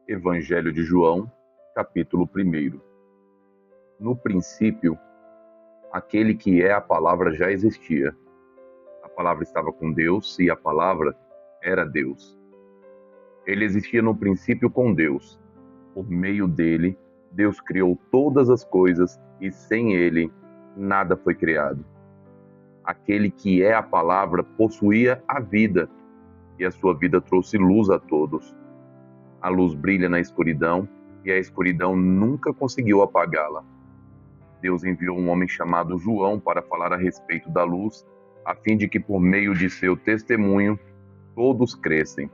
Evangelho de João, capítulo 1. No princípio, aquele que é a palavra já existia. A palavra estava com Deus e a palavra era Deus. Ele existia no princípio com Deus. Por meio dele, Deus criou todas as coisas e sem ele, nada foi criado. Aquele que é a palavra possuía a vida e a sua vida trouxe luz a todos. A luz brilha na escuridão e a escuridão nunca conseguiu apagá-la. Deus enviou um homem chamado João para falar a respeito da luz, a fim de que por meio de seu testemunho todos crescem.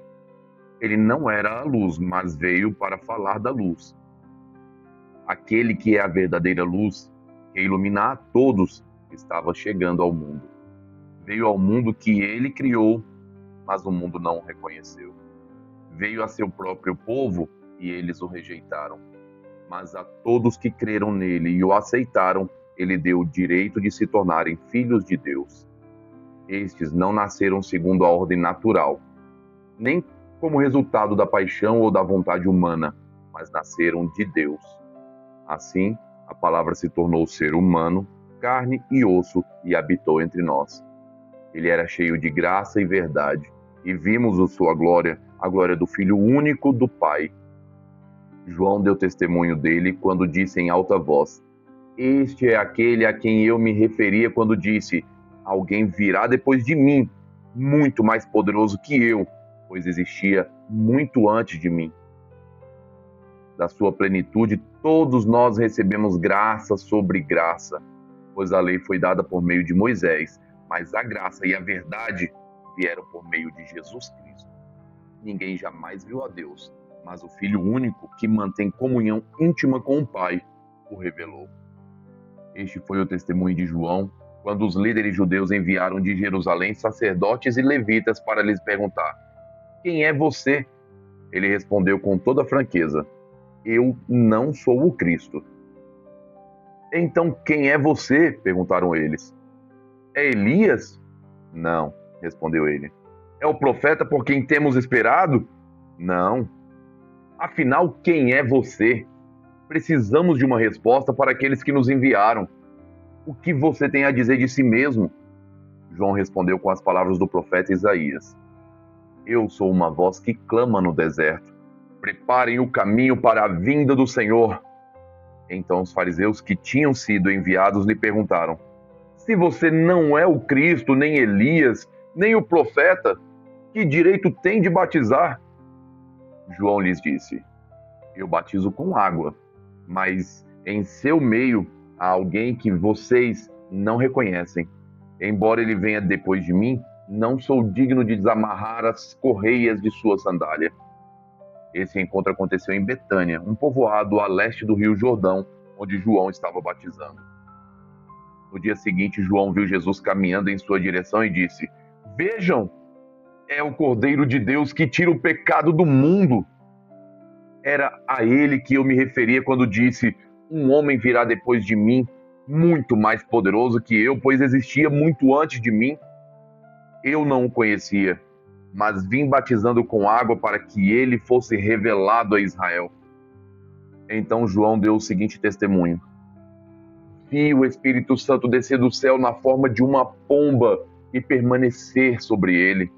Ele não era a luz, mas veio para falar da luz. Aquele que é a verdadeira luz, que ilumina a todos, estava chegando ao mundo. Veio ao mundo que ele criou, mas o mundo não o reconheceu. Veio a seu próprio povo e eles o rejeitaram. Mas a todos que creram nele e o aceitaram, ele deu o direito de se tornarem filhos de Deus. Estes não nasceram segundo a ordem natural, nem como resultado da paixão ou da vontade humana, mas nasceram de Deus. Assim, a palavra se tornou ser humano, carne e osso, e habitou entre nós. Ele era cheio de graça e verdade, e vimos a sua glória, a glória do Filho único do Pai. João deu testemunho dele quando disse em alta voz: Este é aquele a quem eu me referia quando disse: Alguém virá depois de mim, muito mais poderoso que eu, pois existia muito antes de mim. Da sua plenitude, todos nós recebemos graça sobre graça, pois a lei foi dada por meio de Moisés, mas a graça e a verdade vieram por meio de Jesus Cristo. Ninguém jamais viu a Deus, mas o Filho único, que mantém comunhão íntima com o Pai, o revelou. Este foi o testemunho de João, quando os líderes judeus enviaram de Jerusalém sacerdotes e levitas para lhes perguntar: Quem é você? Ele respondeu com toda franqueza: Eu não sou o Cristo. Então quem é você? Perguntaram eles. É Elias? Não, respondeu ele. É o profeta por quem temos esperado? Não. Afinal, quem é você? Precisamos de uma resposta para aqueles que nos enviaram. O que você tem a dizer de si mesmo? João respondeu com as palavras do profeta Isaías: Eu sou uma voz que clama no deserto. Preparem o caminho para a vinda do Senhor. Então os fariseus que tinham sido enviados lhe perguntaram: Se você não é o Cristo, nem Elias, nem o profeta, que direito tem de batizar? João lhes disse: Eu batizo com água, mas em seu meio há alguém que vocês não reconhecem. Embora ele venha depois de mim, não sou digno de desamarrar as correias de sua sandália. Esse encontro aconteceu em Betânia, um povoado a leste do rio Jordão, onde João estava batizando. No dia seguinte, João viu Jesus caminhando em sua direção e disse: Vejam, é o Cordeiro de Deus que tira o pecado do mundo. Era a ele que eu me referia quando disse: Um homem virá depois de mim, muito mais poderoso que eu, pois existia muito antes de mim. Eu não o conhecia, mas vim batizando com água para que ele fosse revelado a Israel. Então João deu o seguinte testemunho: Vi o Espírito Santo descer do céu na forma de uma pomba e permanecer sobre ele.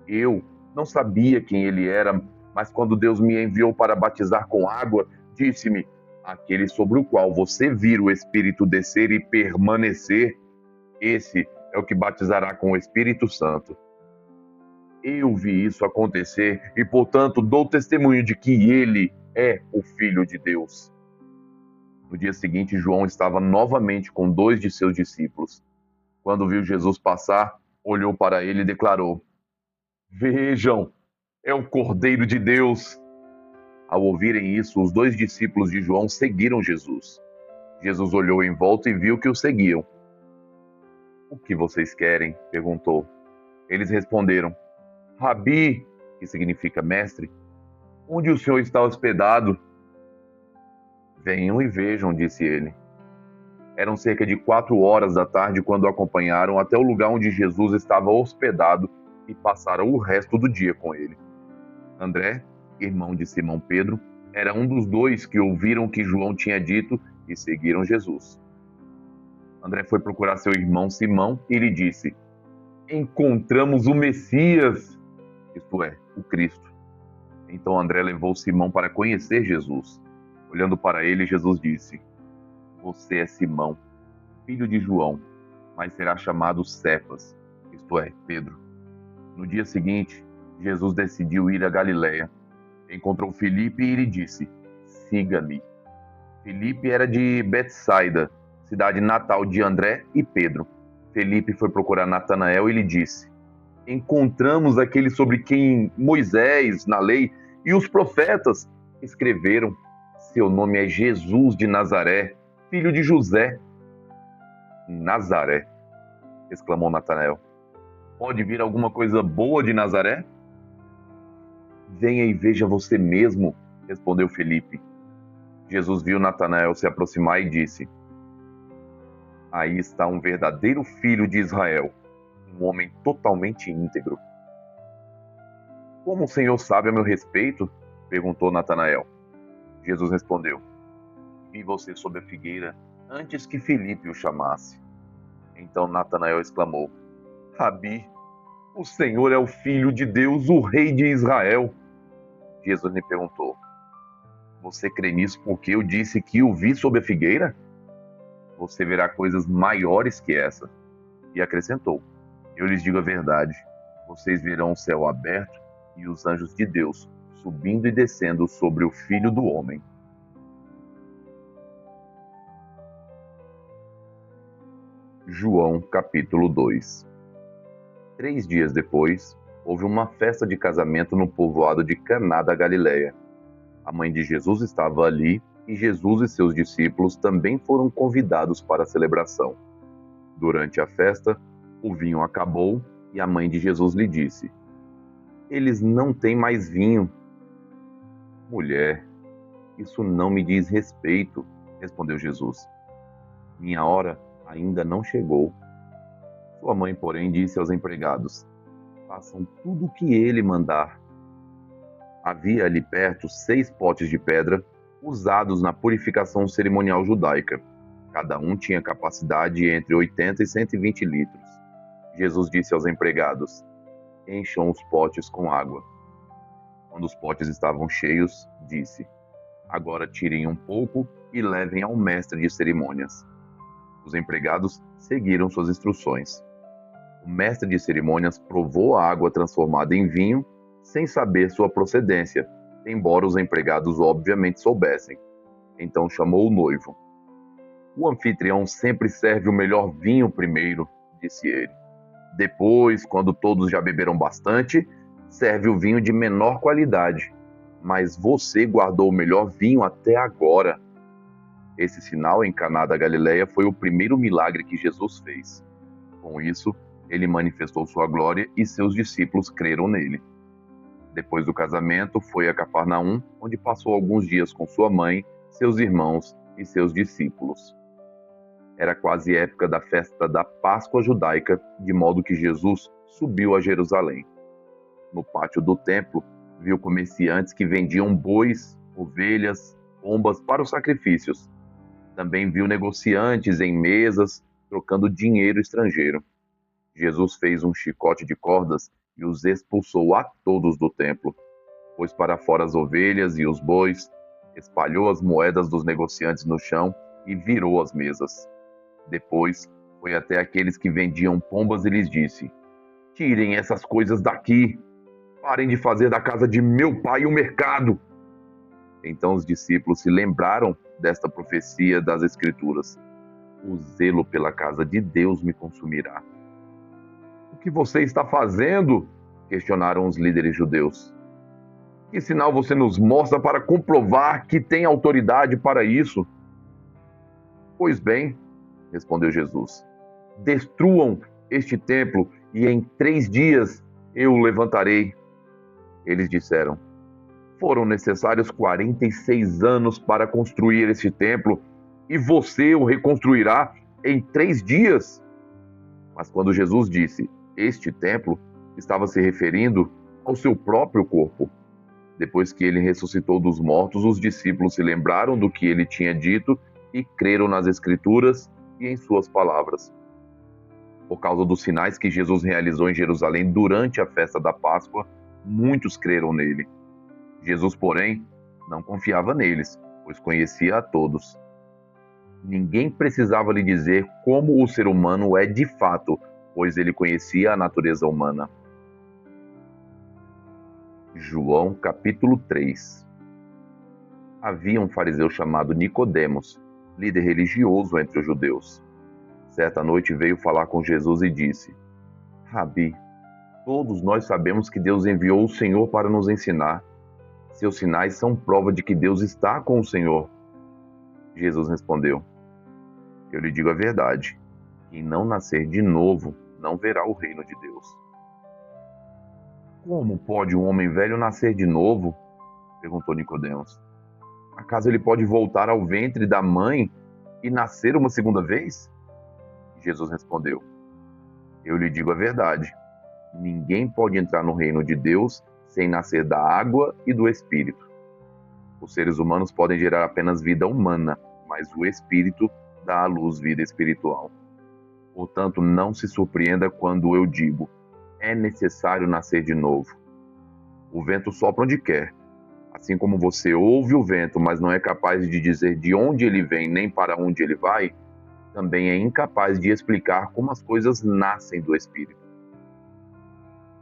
Eu não sabia quem ele era, mas quando Deus me enviou para batizar com água, disse-me: Aquele sobre o qual você vir o Espírito descer e permanecer, esse é o que batizará com o Espírito Santo. Eu vi isso acontecer e, portanto, dou testemunho de que ele é o Filho de Deus. No dia seguinte, João estava novamente com 2 de seus discípulos. Quando viu Jesus passar, olhou para ele e declarou: Vejam, é o Cordeiro de Deus. Ao ouvirem isso, os 2 discípulos de João seguiram Jesus. Jesus olhou em volta e viu que o seguiam. O que vocês querem? Perguntou. Eles responderam: Rabi, que significa mestre, onde o senhor está hospedado? Venham e vejam, disse ele. Eram cerca de 4 horas da tarde quando o acompanharam até o lugar onde Jesus estava hospedado e passaram o resto do dia com ele. André, irmão de Simão Pedro, era um dos dois que ouviram o que João tinha dito e seguiram Jesus. André foi procurar seu irmão Simão e lhe disse: Encontramos o Messias, isto é, o Cristo. Então André levou Simão para conhecer Jesus. Olhando para ele, Jesus disse: Você é Simão, filho de João, mas será chamado Cefas, isto é, Pedro. No dia seguinte, Jesus decidiu ir a Galiléia. Encontrou Filipe e lhe disse: Siga-me. Filipe era de Betsaida, cidade natal de André e Pedro. Filipe foi procurar Natanael e lhe disse: Encontramos aquele sobre quem Moisés, na lei, e os profetas escreveram. Seu nome é Jesus de Nazaré, filho de José. Nazaré, exclamou Natanael. Pode vir alguma coisa boa de Nazaré? Venha e veja você mesmo, respondeu Filipe. Jesus viu Natanael se aproximar e disse: Aí está um verdadeiro filho de Israel, um homem totalmente íntegro. Como o Senhor sabe a meu respeito? Perguntou Natanael. Jesus respondeu: Vi você sob a figueira antes que Filipe o chamasse. Então Natanael exclamou: Rabi, o Senhor é o Filho de Deus, o Rei de Israel. Jesus lhe perguntou: Você crê nisso porque eu disse que o vi sob a figueira? Você verá coisas maiores que essa. E acrescentou: Eu lhes digo a verdade, vocês verão o céu aberto e os anjos de Deus subindo e descendo sobre o Filho do Homem. João capítulo 2. 3 dias depois, houve uma festa de casamento no povoado de Caná da Galileia. A mãe de Jesus estava ali e Jesus e seus discípulos também foram convidados para a celebração. Durante a festa, o vinho acabou e a mãe de Jesus lhe disse: Eles não têm mais vinho. Mulher, isso não me diz respeito, respondeu Jesus. Minha hora ainda não chegou. Sua mãe, porém, disse aos empregados: Façam tudo o que ele mandar. Havia ali perto 6 potes de pedra usados na purificação cerimonial judaica. Cada um tinha capacidade entre 80 e 120 litros. Jesus disse aos empregados: Encham os potes com água. Quando os potes estavam cheios, disse: Agora tirem um pouco e levem ao mestre de cerimônias. Os empregados seguiram suas instruções. O mestre de cerimônias provou a água transformada em vinho, sem saber sua procedência, embora os empregados obviamente soubessem. Então chamou o noivo. O anfitrião sempre serve o melhor vinho primeiro, disse ele. Depois, quando todos já beberam bastante, serve o vinho de menor qualidade. Mas você guardou o melhor vinho até agora. Esse sinal em Caná da Galileia foi o primeiro milagre que Jesus fez. Com isso, ele manifestou sua glória e seus discípulos creram nele. Depois do casamento, foi a Cafarnaum, onde passou alguns dias com sua mãe, seus irmãos e seus discípulos. Era quase época da festa da Páscoa judaica, de modo que Jesus subiu a Jerusalém. No pátio do templo, viu comerciantes que vendiam bois, ovelhas, pombas para os sacrifícios. Também viu negociantes em mesas, trocando dinheiro estrangeiro. Jesus fez um chicote de cordas e os expulsou a todos do templo. Pôs para fora as ovelhas e os bois, espalhou as moedas dos negociantes no chão e virou as mesas. Depois, foi até aqueles que vendiam pombas e lhes disse: Tirem essas coisas daqui! Parem de fazer da casa de meu pai um mercado! Então os discípulos se lembraram desta profecia das Escrituras: O zelo pela casa de Deus me consumirá. O que você está fazendo? Questionaram os líderes judeus. Que sinal você nos mostra para comprovar que tem autoridade para isso? Pois bem, respondeu Jesus, destruam este templo e em 3 dias eu o levantarei. Eles disseram: Foram necessários 46 anos para construir este templo, e você o reconstruirá em 3 dias. Mas quando Jesus disse este templo, estava se referindo ao seu próprio corpo. Depois que ele ressuscitou dos mortos, os discípulos se lembraram do que ele tinha dito e creram nas Escrituras e em suas palavras. Por causa dos sinais que Jesus realizou em Jerusalém durante a festa da Páscoa, muitos creram nele. Jesus, porém, não confiava neles, pois conhecia a todos. Ninguém precisava lhe dizer como o ser humano é de fato, pois ele conhecia a natureza humana. João capítulo 3. Havia um fariseu chamado Nicodemos, líder religioso entre os judeus. Certa noite veio falar com Jesus e disse: Rabi, todos nós sabemos que Deus enviou o Senhor para nos ensinar. Seus sinais são prova de que Deus está com o Senhor. Jesus respondeu: Eu lhe digo a verdade. Quem não nascer de novo não verá o reino de Deus. Como pode um homem velho nascer de novo? Perguntou Nicodemos. Acaso ele pode voltar ao ventre da mãe e nascer uma segunda vez? Jesus respondeu: Eu lhe digo a verdade. Ninguém pode entrar no reino de Deus sem nascer da água e do Espírito. Os seres humanos podem gerar apenas vida humana, mas o Espírito dá à luz vida espiritual. Portanto, não se surpreenda quando eu digo: é necessário nascer de novo. O vento sopra onde quer. Assim como você ouve o vento, mas não é capaz de dizer de onde ele vem nem para onde ele vai, também é incapaz de explicar como as coisas nascem do Espírito.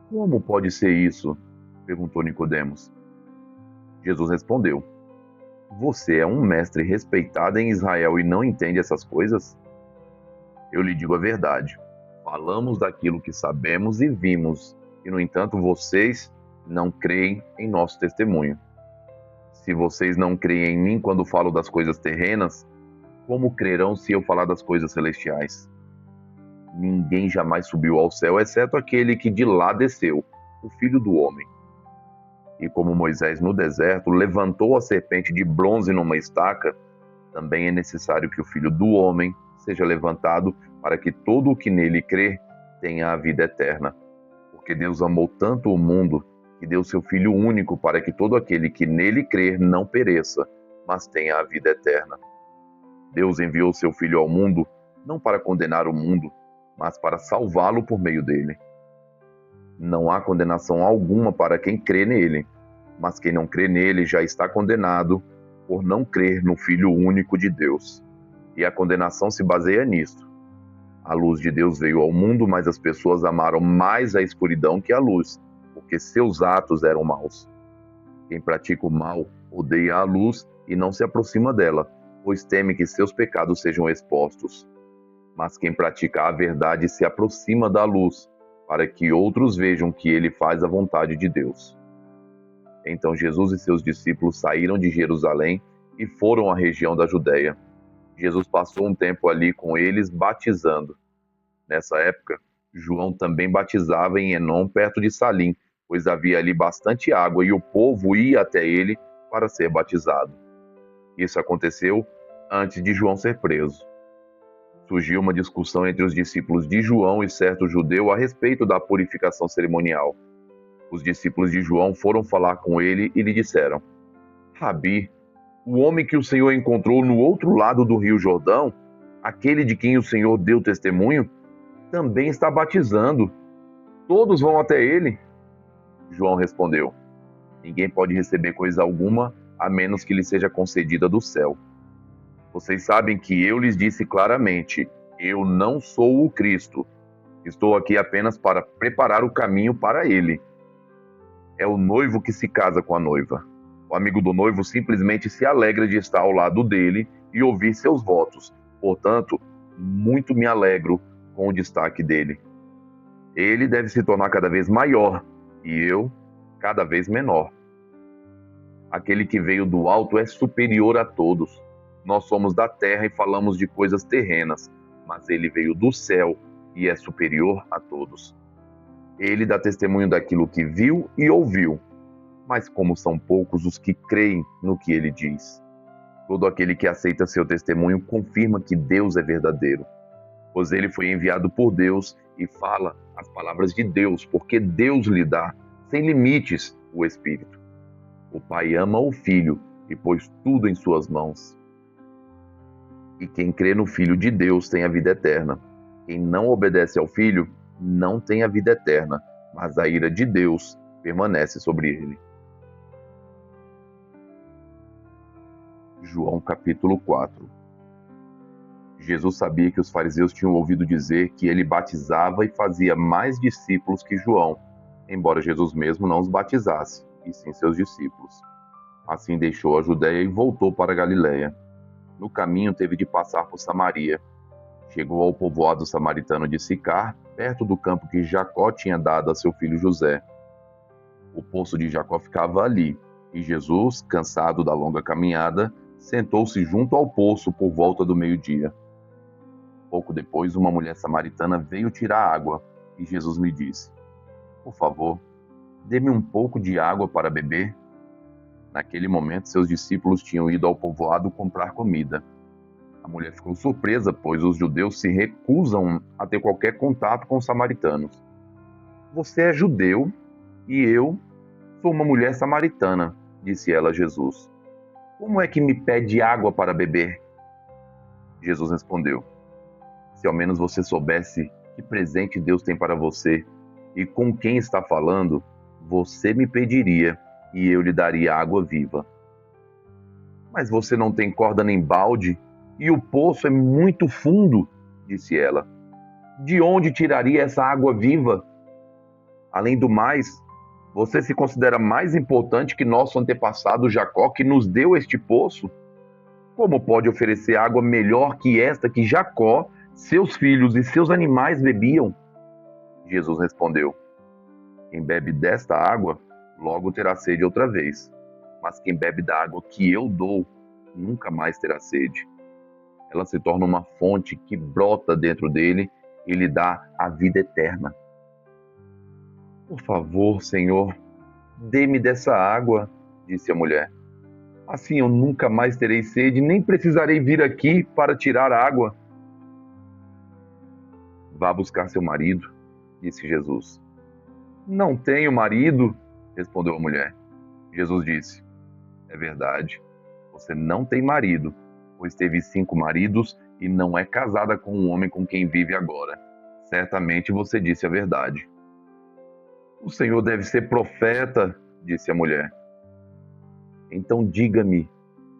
Como pode ser isso? Perguntou Nicodemos. Jesus respondeu: Você é um mestre respeitado em Israel e não entende essas coisas? Eu lhe digo a verdade. Falamos daquilo que sabemos e vimos, e no entanto vocês não creem em nosso testemunho. Se vocês não creem em mim quando falo das coisas terrenas, como crerão se eu falar das coisas celestiais? Ninguém jamais subiu ao céu, exceto aquele que de lá desceu, o Filho do Homem. E como Moisés no deserto levantou a serpente de bronze numa estaca, também é necessário que o Filho do Homem seja levantado para que todo o que nele crer tenha a vida eterna. Porque Deus amou tanto o mundo que deu seu Filho único para que todo aquele que nele crer não pereça, mas tenha a vida eterna. Deus enviou seu Filho ao mundo não para condenar o mundo, mas para salvá-lo por meio dele. Não há condenação alguma para quem crê nele, mas quem não crê nele já está condenado por não crer no Filho único de Deus. E a condenação se baseia nisto. A luz de Deus veio ao mundo, mas as pessoas amaram mais a escuridão que a luz, porque seus atos eram maus. Quem pratica o mal odeia a luz e não se aproxima dela, pois teme que seus pecados sejam expostos. Mas quem pratica a verdade se aproxima da luz, para que outros vejam que ele faz a vontade de Deus. Então Jesus e seus discípulos saíram de Jerusalém e foram à região da Judéia. Jesus passou um tempo ali com eles, batizando. Nessa época, João também batizava em Enom, perto de Salim, pois havia ali bastante água e o povo ia até ele para ser batizado. Isso aconteceu antes de João ser preso. Surgiu uma discussão entre os discípulos de João e certo judeu a respeito da purificação cerimonial. Os discípulos de João foram falar com ele e lhe disseram: Rabi, o homem que o Senhor encontrou no outro lado do rio Jordão, aquele de quem o Senhor deu testemunho, também está batizando. Todos vão até ele. João respondeu: Ninguém pode receber coisa alguma a menos que lhe seja concedida do céu. Vocês sabem que eu lhes disse claramente: eu não sou o Cristo. Estou aqui apenas para preparar o caminho para ele. É o noivo que se casa com a noiva. O amigo do noivo simplesmente se alegra de estar ao lado dele e ouvir seus votos. Portanto, muito me alegro com o destaque dele. Ele deve se tornar cada vez maior e eu cada vez menor. Aquele que veio do alto é superior a todos. Nós somos da terra e falamos de coisas terrenas, mas ele veio do céu e é superior a todos. Ele dá testemunho daquilo que viu e ouviu. mas como são poucos os que creem no que ele diz. Todo aquele que aceita seu testemunho confirma que Deus é verdadeiro, pois ele foi enviado por Deus e fala as palavras de Deus, porque Deus lhe dá, sem limites, o Espírito. O Pai ama o Filho e pôs tudo em suas mãos. E quem crê no Filho de Deus tem a vida eterna. Quem não obedece ao Filho não tem a vida eterna, mas a ira de Deus permanece sobre ele. João capítulo 4. Jesus sabia que os fariseus tinham ouvido dizer que ele batizava e fazia mais discípulos que João, embora Jesus mesmo não os batizasse, e sim seus discípulos. Assim deixou a Judéia e voltou para a Galiléia. No caminho teve de passar por Samaria. Chegou ao povoado samaritano de Sicar, perto do campo que Jacó tinha dado a seu filho José. O poço de Jacó ficava ali, e Jesus, cansado da longa caminhada, sentou-se junto ao poço por volta do meio-dia. Pouco depois, uma mulher samaritana veio tirar água, e Jesus lhe disse: "Por favor, dê-me um pouco de água para beber." Naquele momento, seus discípulos tinham ido ao povoado comprar comida. A mulher ficou surpresa, pois os judeus se recusam a ter qualquer contato com os samaritanos. "Você é judeu e eu sou uma mulher samaritana", disse ela a Jesus. "Como é que me pede água para beber?" Jesus respondeu: "Se ao menos você soubesse que presente Deus tem para você e com quem está falando, você me pediria e eu lhe daria água viva." "Mas você não tem corda nem balde e o poço é muito fundo", disse ela. "De onde tiraria essa água viva? Além do mais, você se considera mais importante que nosso antepassado Jacó, que nos deu este poço? Como pode oferecer água melhor que esta que Jacó, seus filhos e seus animais bebiam?" Jesus respondeu: "Quem bebe desta água, logo terá sede outra vez. Mas quem bebe da água que eu dou, nunca mais terá sede. Ela se torna uma fonte que brota dentro dele e lhe dá a vida eterna." "Por favor, Senhor, dê-me dessa água", disse a mulher. "Assim eu nunca mais terei sede, nem precisarei vir aqui para tirar água." "Vá buscar seu marido", disse Jesus. "Não tenho marido", respondeu a mulher. Jesus disse: "É verdade, você não tem marido, pois teve 5 maridos e não é casada com o homem com quem vive agora. Certamente você disse a verdade." "O Senhor deve ser profeta", disse a mulher. "Então diga-me,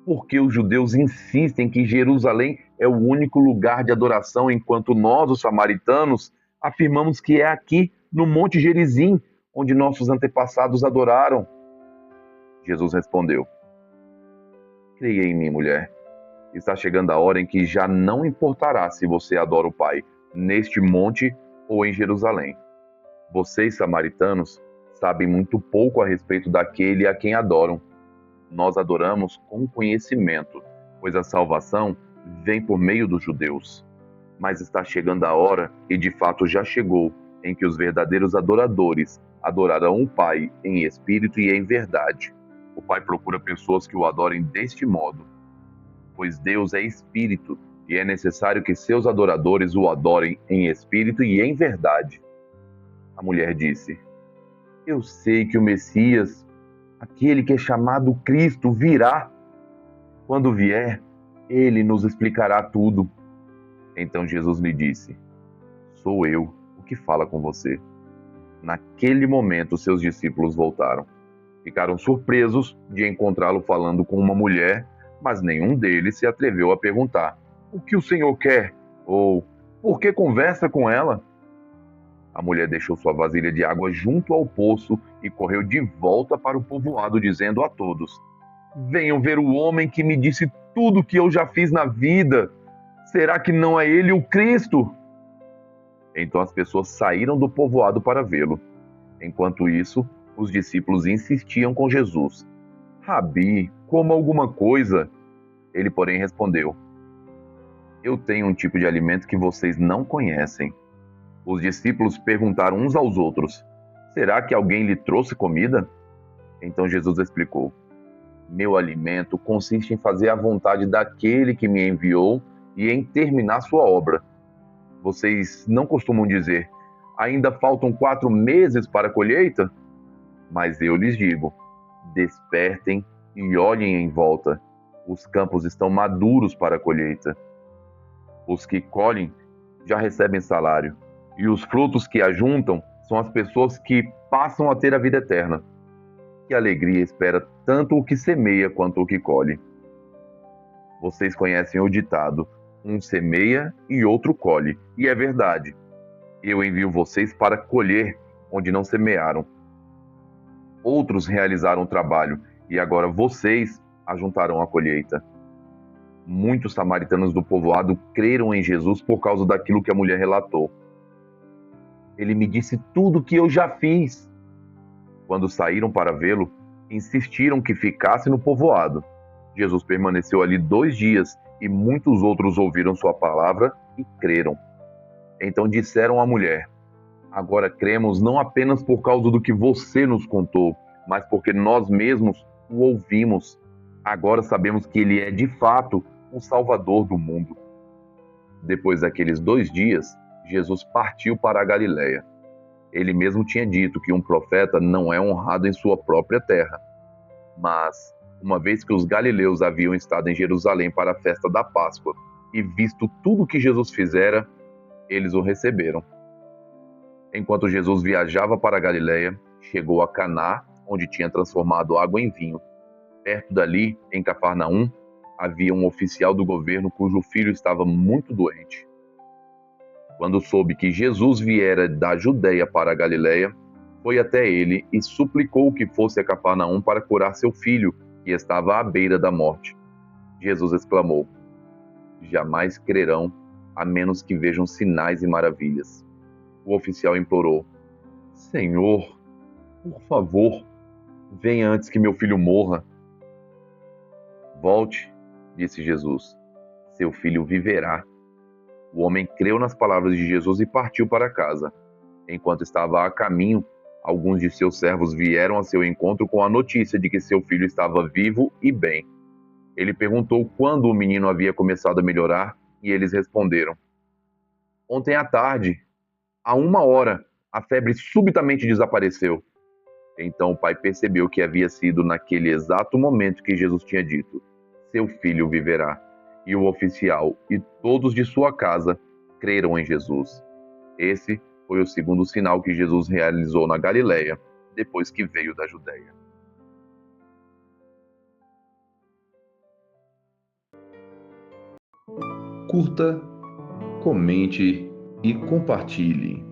por que os judeus insistem que Jerusalém é o único lugar de adoração, enquanto nós, os samaritanos, afirmamos que é aqui, no Monte Gerizim, onde nossos antepassados adoraram?" Jesus respondeu: "Creia em mim, mulher. Está chegando a hora em que já não importará se você adora o Pai neste monte ou em Jerusalém. Vocês, samaritanos, sabem muito pouco a respeito daquele a quem adoram. Nós adoramos com conhecimento, pois a salvação vem por meio dos judeus. Mas está chegando a hora, e de fato já chegou, em que os verdadeiros adoradores adorarão o Pai em espírito e em verdade. O Pai procura pessoas que o adorem deste modo, pois Deus é espírito e é necessário que seus adoradores o adorem em espírito e em verdade." A mulher disse: "Eu sei que o Messias, aquele que é chamado Cristo, virá. Quando vier, ele nos explicará tudo." Então Jesus lhe disse: "Sou eu o que fala com você." Naquele momento, seus discípulos voltaram. Ficaram surpresos de encontrá-lo falando com uma mulher, mas nenhum deles se atreveu a perguntar: "O que o Senhor quer?" ou "Por que conversa com ela?" A mulher deixou sua vasilha de água junto ao poço e correu de volta para o povoado, dizendo a todos: "Venham ver o homem que me disse tudo o que eu já fiz na vida. Será que não é ele o Cristo?" Então as pessoas saíram do povoado para vê-lo. Enquanto isso, os discípulos insistiam com Jesus: "Rabi, coma alguma coisa." Ele, porém, respondeu: "Eu tenho um tipo de alimento que vocês não conhecem." Os discípulos perguntaram uns aos outros: "Será que alguém lhe trouxe comida?" Então Jesus explicou: meu alimento consiste em fazer a vontade daquele que me enviou e em terminar sua obra. Vocês não costumam dizer: ainda faltam 4 meses para a colheita? Mas eu lhes digo: despertem e olhem em volta. Os campos estão maduros para a colheita. Os que colhem já recebem salário, e os frutos que ajuntam são as pessoas que passam a ter a vida eterna. Que alegria espera tanto o que semeia quanto o que colhe. Vocês conhecem o ditado: um semeia e outro colhe. E é verdade. Eu envio vocês para colher onde não semearam. Outros realizaram o trabalho e agora vocês ajuntarão a colheita. Muitos samaritanos do povoado creram em Jesus por causa daquilo que a mulher relatou. Ele me disse tudo o que eu já fiz. Quando saíram para vê-lo, insistiram que ficasse no povoado. Jesus permaneceu ali 2 dias e muitos outros ouviram sua palavra e creram. Então disseram à mulher: agora cremos não apenas por causa do que você nos contou, mas porque nós mesmos o ouvimos. Agora sabemos que ele é de fato o Salvador do mundo. Depois daqueles 2 dias, Jesus partiu para a Galiléia. Ele mesmo tinha dito que um profeta não é honrado em sua própria terra. Mas, uma vez que os galileus haviam estado em Jerusalém para a festa da Páscoa e visto tudo o que Jesus fizera, eles o receberam. Enquanto Jesus viajava para a Galiléia, chegou a Caná, onde tinha transformado água em vinho. Perto dali, em Cafarnaum, havia um oficial do governo cujo filho estava muito doente. Quando soube que Jesus viera da Judéia para a Galiléia, foi até ele e suplicou que fosse a Cafarnaum para curar seu filho, que estava à beira da morte. Jesus exclamou: jamais crerão, a menos que vejam sinais e maravilhas. O oficial implorou: Senhor, por favor, venha antes que meu filho morra. Volte, disse Jesus, seu filho viverá. O homem creu nas palavras de Jesus e partiu para casa. Enquanto estava a caminho, alguns de seus servos vieram a seu encontro com a notícia de que seu filho estava vivo e bem. Ele perguntou quando o menino havia começado a melhorar e eles responderam: ontem à tarde, à 1 hora, a febre subitamente desapareceu. Então o pai percebeu que havia sido naquele exato momento que Jesus tinha dito: seu filho viverá. E o oficial e todos de sua casa creram em Jesus. Esse foi o segundo sinal que Jesus realizou na Galiléia, depois que veio da Judéia. Curta, comente e compartilhe.